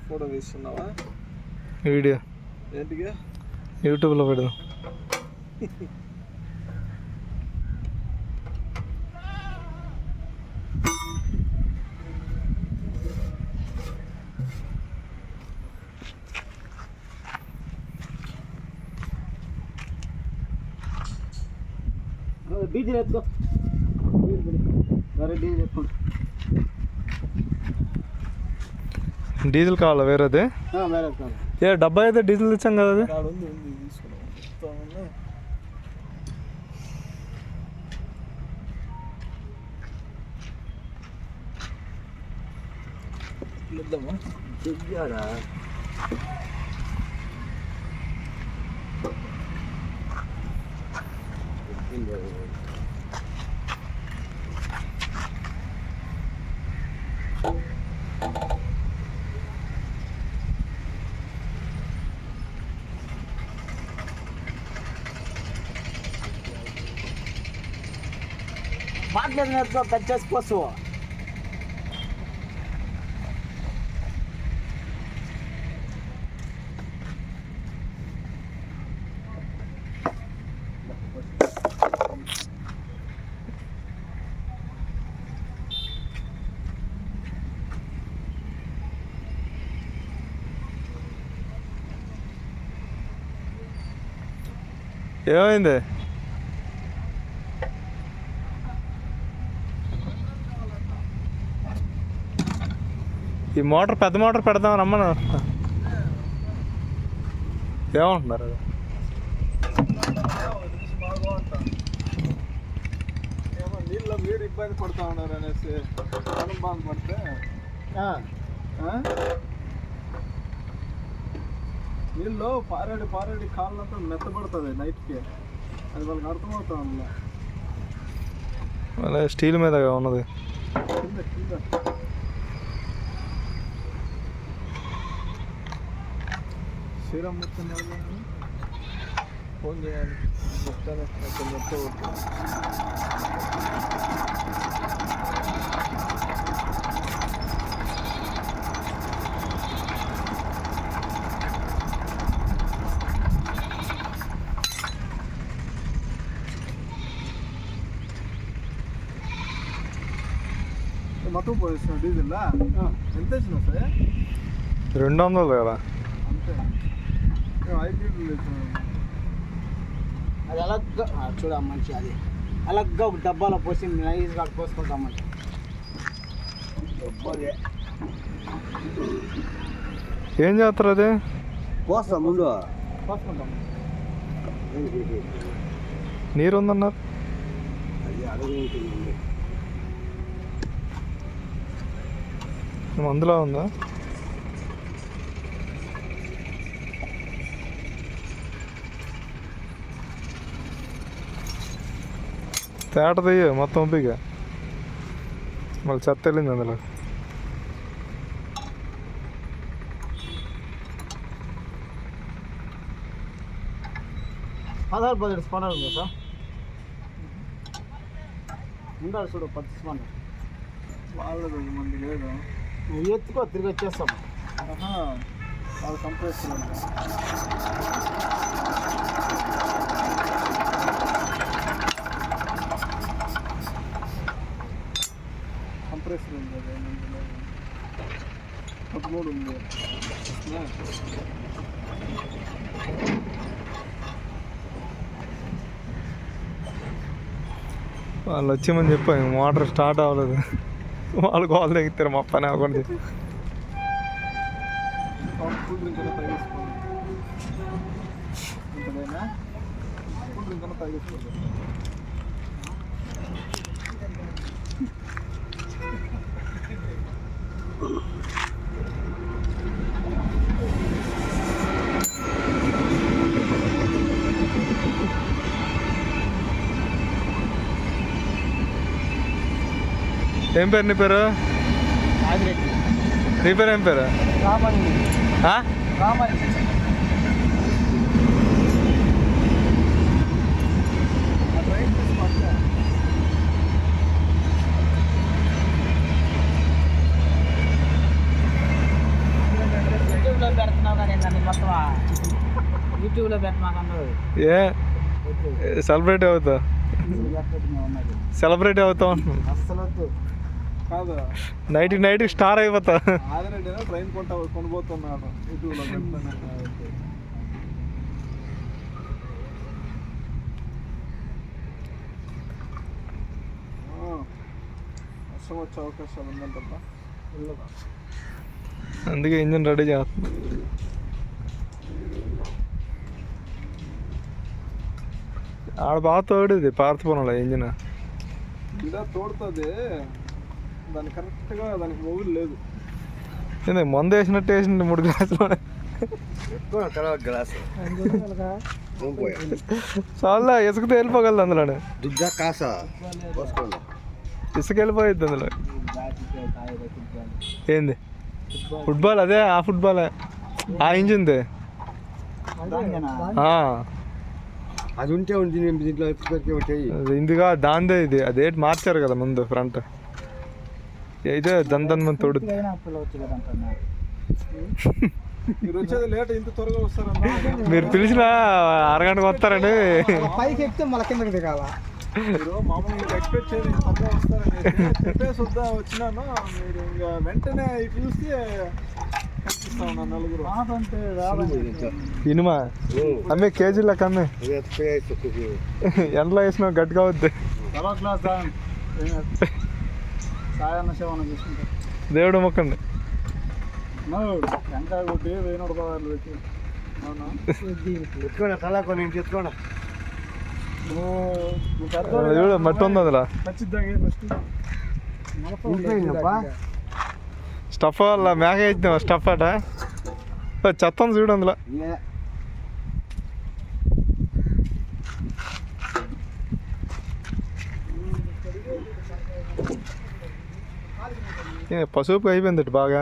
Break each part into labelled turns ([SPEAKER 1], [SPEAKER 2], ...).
[SPEAKER 1] Photo తీస్తున్నావా?
[SPEAKER 2] Video
[SPEAKER 1] ఏంటిగా?
[SPEAKER 2] యూట్యూబ్లో పెడదాం.
[SPEAKER 3] Diesel ఎత్తుకో, వేరే డీజిల్ ఎత్తుకోండి.
[SPEAKER 2] డీజిల్ కావాలా వేరేది?
[SPEAKER 3] వేరే కావాలి.
[SPEAKER 2] ఏ డబ్బా అయితే డీజిల్ తెచ్చాం కదా అది.
[SPEAKER 3] చెయ్యాడా బాట్లేదు నేర్చుకో, కట్ చేసుకోవచ్చు.
[SPEAKER 2] ఏమైంది? ఈ మోటార్ పెద్ద మోటార్ పెడదాం రమ్మను. ఏమంటున్నారు అది?
[SPEAKER 1] నీళ్ళ మీరు ఇబ్బంది పడుతూ ఉన్నారు అనేసి అనుభవం పడితే నీళ్ళు పారేడి కాళ్ళంతా మెత్తబడుతుంది నైట్కి. అది వాళ్ళకి అర్థమవుతా ఉంది.
[SPEAKER 2] మళ్ళీ స్టీల్ మీద ఉన్నది
[SPEAKER 1] కింద కింద శ్రీరామ్ మొత్తం ఫోన్ చేయాలి. చెప్తాను కొంచెం మొత్తం పోయిస్తున్నా. డీజిల్లా ఎంత వేసినావు సార్?
[SPEAKER 2] 200 కదా.
[SPEAKER 1] అంతే 5 లీటర్లు వేసినా.
[SPEAKER 3] అది అలగ్గా చూడ మంచి, అది అలగ్గా ఒక డబ్బాలో పోసి నైస్గా పోసుకుంటామండి.
[SPEAKER 2] ఏం చేస్తారు అది?
[SPEAKER 3] పోస్తాం ముందు పోసుకుంటాం.
[SPEAKER 2] నీరు ఉందన్నారు.
[SPEAKER 3] అది అడుగు ఉంటుంది.
[SPEAKER 2] అందులో ఉందా? తేట తీయ మొత్తం ఒప్పిగా మళ్ళీ చెత్త వెళ్ళింది అందులో.
[SPEAKER 3] పదహారు స్పానర్ ఉందా సార్? ఉండాలి చూడు 10 స్పానర్.
[SPEAKER 1] వాళ్ళది మంది లేదు.
[SPEAKER 3] నువ్వు ఎత్తుకో, తిరిగి వచ్చేస్తాం.
[SPEAKER 1] వాళ్ళ కంప్రెసర్ ఉంది. అది 13 ఉంది.
[SPEAKER 2] వాళ్ళు వచ్చేమని చెప్పాను, మోటార్ స్టార్ట్ అవ్వలేదు. వాళ్ళు కాల్ తెగిస్తారు మా పని అవ్వకుండా.
[SPEAKER 1] కూల్ డ్రింక్ అయినా తాగేసుకోవాలి. ఇంతదైనా కూల్ డ్రింక్ అయినా తాగేసుకోవాలి.
[SPEAKER 2] ఏం పేరు నీ పేరు?
[SPEAKER 3] ఆదిరెడ్డి.
[SPEAKER 2] నీ పేరు ఏం పేరు?
[SPEAKER 3] రామని
[SPEAKER 2] ఆ?
[SPEAKER 3] రామని యూట్యూబ్లో పెడుతున్నావు కానీ నన్ను మొత్తం యూట్యూబ్లో పెట్టమాకన్నావు.
[SPEAKER 2] ఏ సెలబ్రేట్ అవుతావు? సెలబ్రేట్ అవుతావు
[SPEAKER 3] అస్సలు వద్దు.
[SPEAKER 1] కాదు
[SPEAKER 2] నైట్ స్టార్ అయిపోతా.
[SPEAKER 1] ఆదిరెడ్డి ట్రైన్ కొనిపోతున్నాడు యూట్యూబ్లో పెడతాను. వర్షం వచ్చే అవకాశాలు ఉందంటబ్బా.
[SPEAKER 2] అందుకే ఇంజన్ రెడీ చేస్తుంది. ఆడ బాగా తోడేది పార్థపురంలో ఇంజిన్.
[SPEAKER 1] ఇలా తోడుతుంది దాన్ని కరెక్ట్గా, దానికి మొగుడు లేదు.
[SPEAKER 2] మందు వేసినట్టు వేసింది 3 గ్లాసులు. చాలా ఇసుక వెళ్ళిపోగలదు అందులో. ఇసుక వెళ్ళిపోయిద్ది అందులో. ఏంది ఫుట్బాల్? అదే ఆ ఫుట్బాల్, ఆ ఇంజిన్ది.
[SPEAKER 4] అది ఉంటే ఉంటుంది దీంట్లో ఉంటాయి.
[SPEAKER 2] ఇందుగా దాందే ఇది. అదేంటి మార్చారు కదా ముందు ఫ్రంట్. అయితే దన్ మంది తోడు.
[SPEAKER 1] మీరు వచ్చేది లేట్, ఇంత త్వరగా వస్తారన్నా.
[SPEAKER 2] మీరు పిలిచిన అరగంటకు వస్తారండి.
[SPEAKER 3] పైకి ఎక్కితే మళ్ళీ కిందకి దిగాల.
[SPEAKER 1] మీరు మామూలుగా ఎక్స్పెక్ట్ చేయదు ఇంత త్వరగా వస్తారని. చెప్పేసి వద్దా వచ్చినాను, మీరు ఇంకా వెంటనే ఇటు చూస్తే కనిపిస్తా ఉన్నా నలుగురు.
[SPEAKER 2] ఇనుమా అమ్మే కేజీలకు అమ్మే ఎండలో వేసినా గట్టిగా అవుద్ది.
[SPEAKER 3] సాయన్న సేవన చూసుకుంటా
[SPEAKER 2] దేవుడు మొక్కండి.
[SPEAKER 1] వెంకాయ కొట్టి 1,100 పెట్టి. అవునా?
[SPEAKER 4] ఎత్తుకోండి తలా కొన్ని ఎత్తుకోండి.
[SPEAKER 2] చూడు మట్టి ఉంది అందులో. స్టఫ్ వల్ల మేక వేద్దాం. స్టఫ్ అట చెత్త ఉంది చూడు అందులో. పసుపు అయిపోయింది అటు బాగా.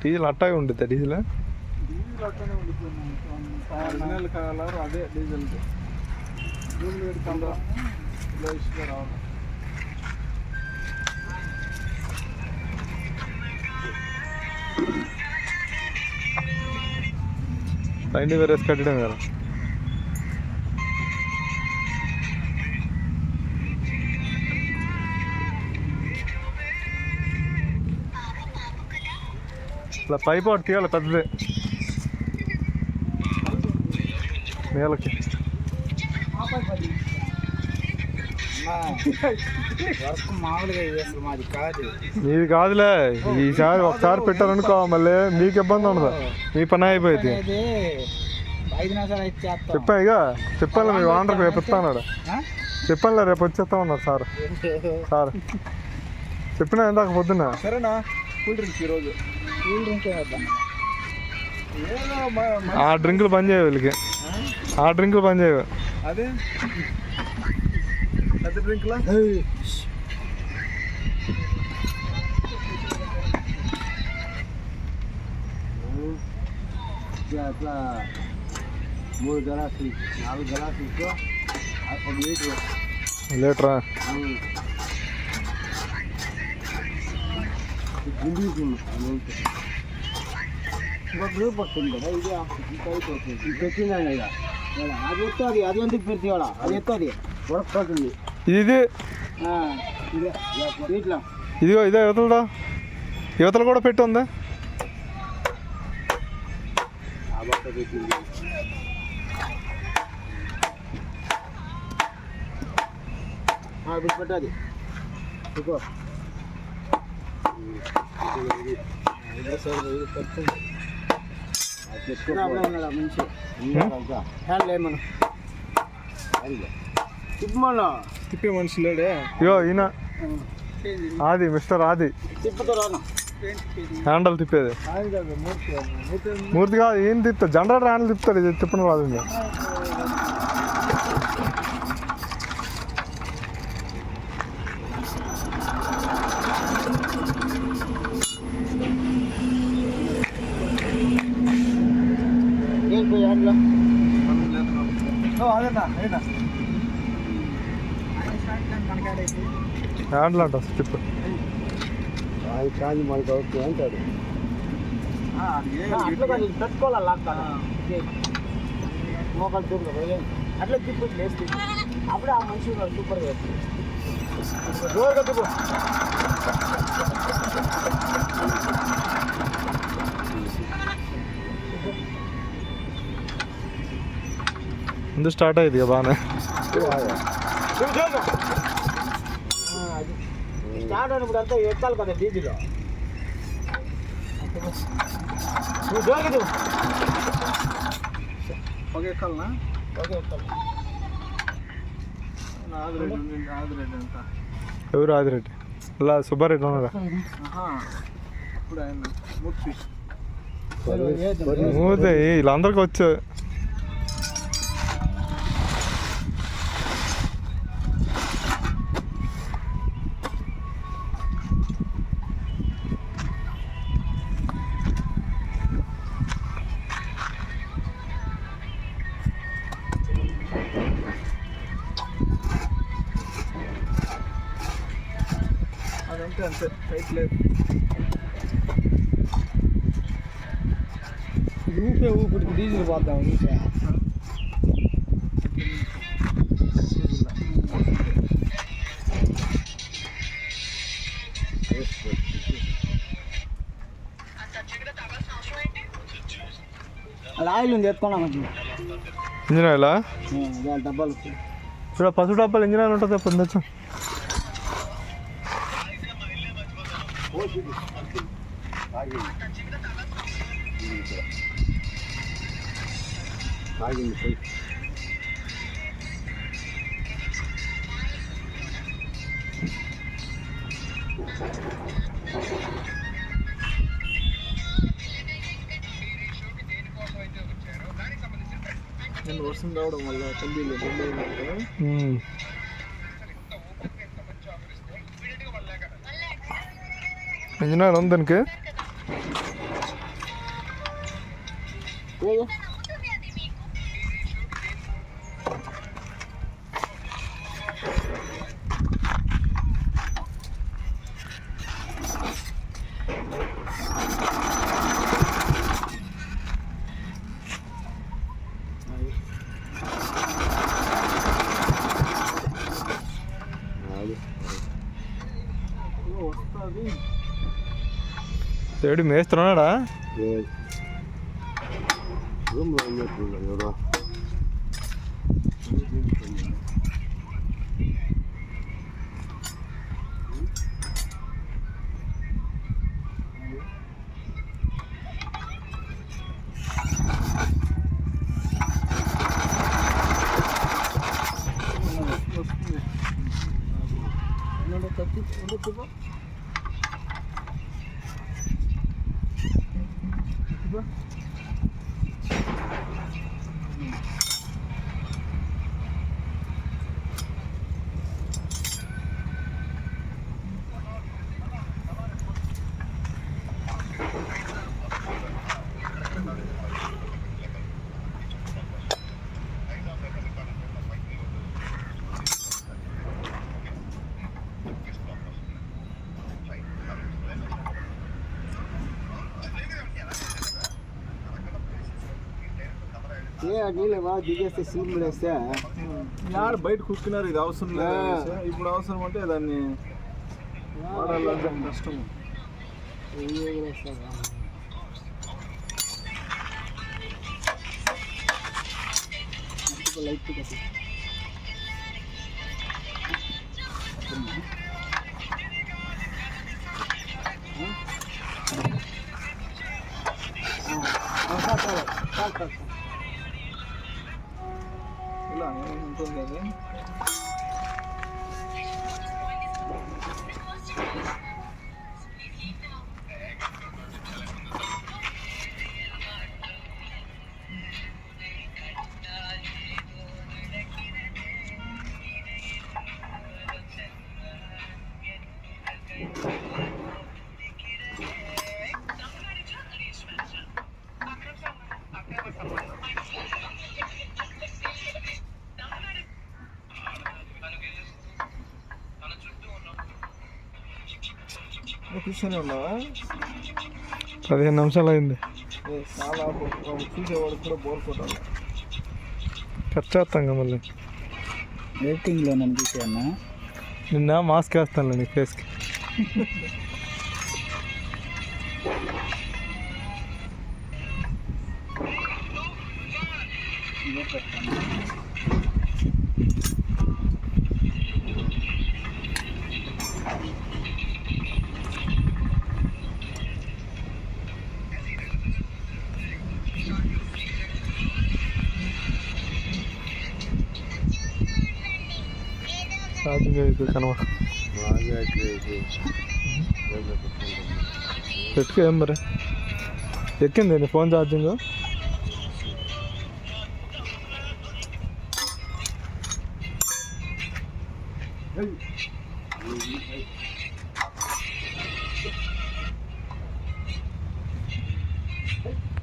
[SPEAKER 2] డీజిల్ అట్టాగే ఉంటుంది. డీజిల్
[SPEAKER 1] ఒరిజినల్ కలర్ అదే డీజిల్. డూప్లికేట్ కలర్ ఇష్గా రావాలి.
[SPEAKER 2] పైన వేరేసి కట్టడం కదా. ఇలా పైపు ఒకటి తీయాలి పెద్దది నీళ్ళకి.
[SPEAKER 3] వర్క్ మామూలుగా చేస్తారు, మాది కాదు.
[SPEAKER 2] నీది కాదులే. ఈసారి ఒకసారి పెట్టారనుకో మళ్ళీ మీకు ఇబ్బంది ఉండదు. మీ పని అయిపోయింది.
[SPEAKER 3] 5 నిమిషాలు అయితే చేస్తాం.
[SPEAKER 2] చెప్పా ఇక చెప్పాను మీ వాండర్కి రేపు ఇస్తాన్నాడు. చెప్పానులే రేపు వచ్చేస్తా ఉన్నారు సార్. చెప్పినా ఇందాక పొద్దున్న.
[SPEAKER 1] సరేనా? కూల్ డ్రింక్స్ ఈరోజు
[SPEAKER 3] కూల్ డ్రింక్ వేద్దాం.
[SPEAKER 2] ఆ డ్రింకులు పని చేయవు వీళ్ళకి. ఆ డ్రింకులు పని చేయవు.
[SPEAKER 1] అదే పెద్ద డ్రింక్లా.
[SPEAKER 4] అట్లా 3 గలాసులు 4 గలాసులు 1 లీటర్.
[SPEAKER 2] లీటరా?
[SPEAKER 3] ఇంకో గ్రూప్ వస్తుంది కదా, ఇది అయిపోతుంది.
[SPEAKER 4] పెట్టినా
[SPEAKER 3] అది ఎత్తుంది, అది ఎందుకు పెడితే అది ఎత్తుంది
[SPEAKER 4] ఉడకపోతుంది.
[SPEAKER 2] ఇది
[SPEAKER 3] ఇట్లా
[SPEAKER 2] ఇదిగో ఇదే యువతలదా. యువతలు కూడా పెట్టి ఉందా?
[SPEAKER 3] పెట్టది ఇంకో మంచి హ్యాండ్ లేమను తిప్పమన్నా.
[SPEAKER 1] తిప్పే మనిషి లేడే.
[SPEAKER 2] ఇగో ఈయన ఆది, మిస్టర్ ఆది.
[SPEAKER 3] తిప్పుతో రాను
[SPEAKER 2] హ్యాండల్ తిప్పేది. మూర్తి కాదు, ఏం తిప్పుతాడు? Generator handle తిప్పుతాడు. ఇది తిప్పడం రాదు. హ్యాండ్లు అంట స్టిప్.
[SPEAKER 4] ఆయన కానీ మనకు ఓకే అంటాడు.
[SPEAKER 3] అట్లా కాదు, పెట్టుకోవాలి లాక్ మోకాలు చూపు అట్లా తిప్పు లేచి తిప్పు, అప్పుడే ఆ మనిషి సూపర్గా జోరుగా తిప్పు.
[SPEAKER 2] ముందు స్టార్ట్ అయ్యింది ఇక బాగానే.
[SPEAKER 3] స్టార్ట్ అయినప్పుడు అంతా ఎత్తాలి కదా డీజీలో. నువ్వు జోరుగా తిప్పు.
[SPEAKER 1] ఓకే ఎక్కాలనా?
[SPEAKER 3] ఓకే ఎత్తాలి.
[SPEAKER 1] ఆదిరెడ్డి అంట.
[SPEAKER 2] ఎవరు ఆదిరెడ్డి? ఇలా సుబ్బారెడ్డి ఉన్నారా?
[SPEAKER 1] ఇప్పుడు ఆయన మూర్తి.
[SPEAKER 2] మూతే వీళ్ళందరికీ వచ్చు.
[SPEAKER 1] అదంతే అంతే, టైట్ లేదు.
[SPEAKER 3] ఊపే ఊపిడికి డీజిల్ పోద్దాం ఊసే. అది ఆయిల్ ఉంది ఎత్తుకున్నాం మంచి
[SPEAKER 2] ఇంజిన్ ఆయిలా?
[SPEAKER 3] డబ్బాలు
[SPEAKER 2] ఇప్పుడు పసుపు డబ్బాలు ఇంజిన్ ఆయిల్ ఉంటుంది. పొందొచ్చు.
[SPEAKER 1] నేను వర్షం రావడం వల్ల కందీలు
[SPEAKER 2] ఇంజిన్ ఆయిల్ ఉంది దానికి.
[SPEAKER 1] వస్తుంది.
[SPEAKER 2] ఏడు మేస్తున్నాడా?
[SPEAKER 4] రూమ్లో ఉన్నట్టున్నాడు ఎవరో.
[SPEAKER 3] నీళ్ళు బాగా దిగేస్తే సీల్ వేస్తే
[SPEAKER 1] యారు బయట కుక్కినారు, ఇది అవసరం లేదు. ఇప్పుడు అవసరం అంటే దాన్ని వాడాలంటే కష్టం.
[SPEAKER 3] లైట్
[SPEAKER 1] ఇలా ఉంటుంది అది. కూర్చొని ఉన్నావా?
[SPEAKER 2] 15 నిమిషాలు అయింది.
[SPEAKER 1] చాలా చూసేవాడు కూడా బోర్ కొట్టాలి.
[SPEAKER 2] కట్ చేస్తాం మళ్ళీ.
[SPEAKER 3] ఎడిటింగ్లో నన్ను చూసాను.
[SPEAKER 2] నిన్న మాస్క్ వేస్తానులే నీ ఫేస్కి. ఛార్జింగ్ అయితే కనబడ పెట్టుకో. ఏం మరి ఎక్కింది నీ ఫోన్ ఛార్జింగ్?